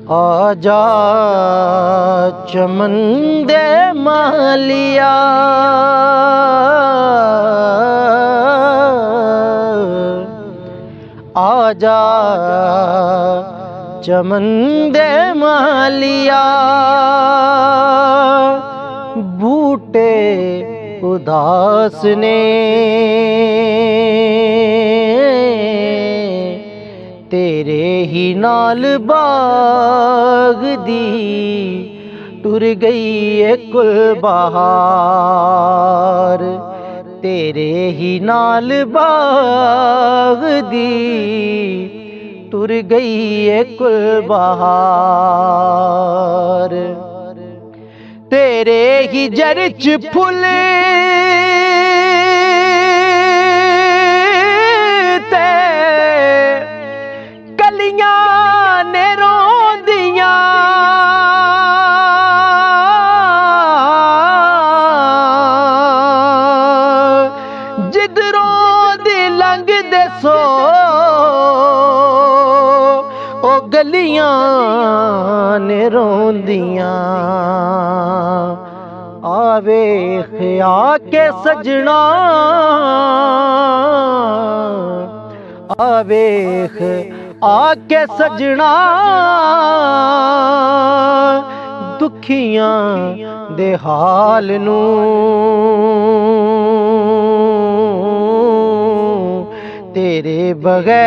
आजा चमन दे मालिया, आजा चमन दे मालिया। बूटे उदास ने तेरे ही नाल बाग दी टुर गई है कुल बहार। तेरे ही नाल बाग दी टुर गई है कुल बहार। तेरे ही जर च फुल ते कलियां ने रोंदियां, जिधरों दी लंघदे सो ओ गलियां ने रोंदियां। आवेख आके सजना, आवेख आके सजना, दुखियां दे हाल नू। तेरे बगैर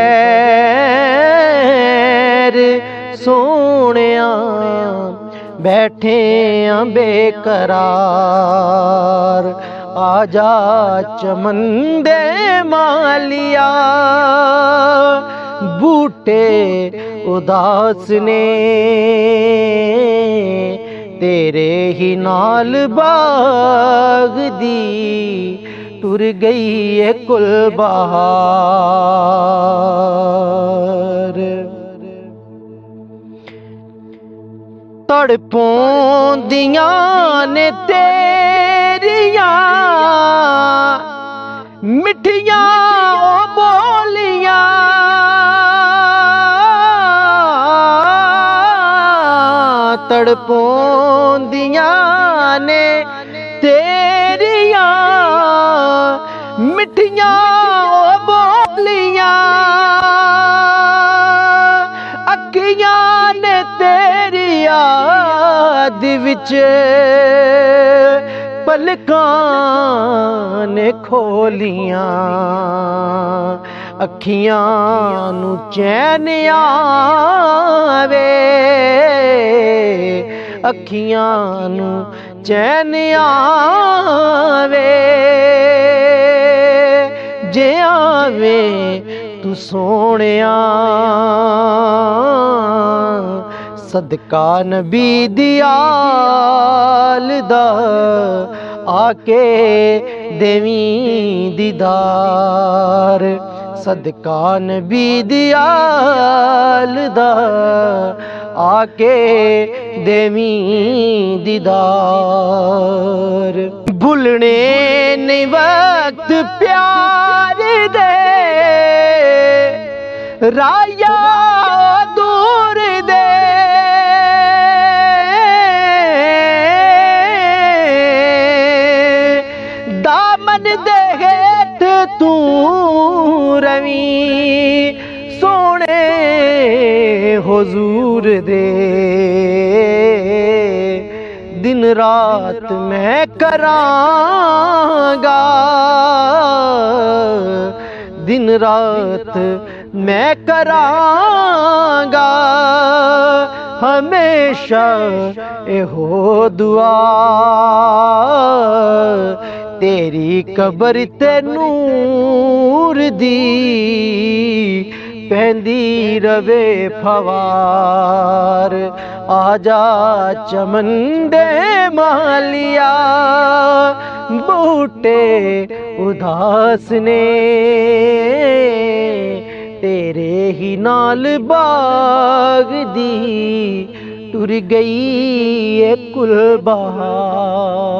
सोहणिया बैठे बेकरार। आजा चमन दे मालिया, बूटे उदास ने तेरे ही नाल बाग दी टुर गई है कुल बहार। तड़पोंदियां ने तेरियां मिठियां ओ बोलियां, तड़पोंदियां ने तेरियां मिठियां ओ बोलियां। अखियां ने तेरिया दी विच पलकां ने खोलियां। अखियां नू चैन आवे, अखियां नू चैन आवे, जे आवे तू सोहणिया। सदका नबी दी आल दा आके देवीं दीदार। सदका नबी दी आल दा आके देवीं दीदार। भुलने नहीं वक्त प्यार दे राया दूर दे। दामन दे हेठ तू रवी सोने हुजूर दे। दिन रात मैं करांगा, दिन रात मैं करांगा, हमेशा एहो दुआ। तेरी कबर ते नूर दी पहंदी रवे फवार। आजा चमन दे मालिया, बूटे उदास ने तेरे ही नाल बाग दी टुर गई है कुल बहार।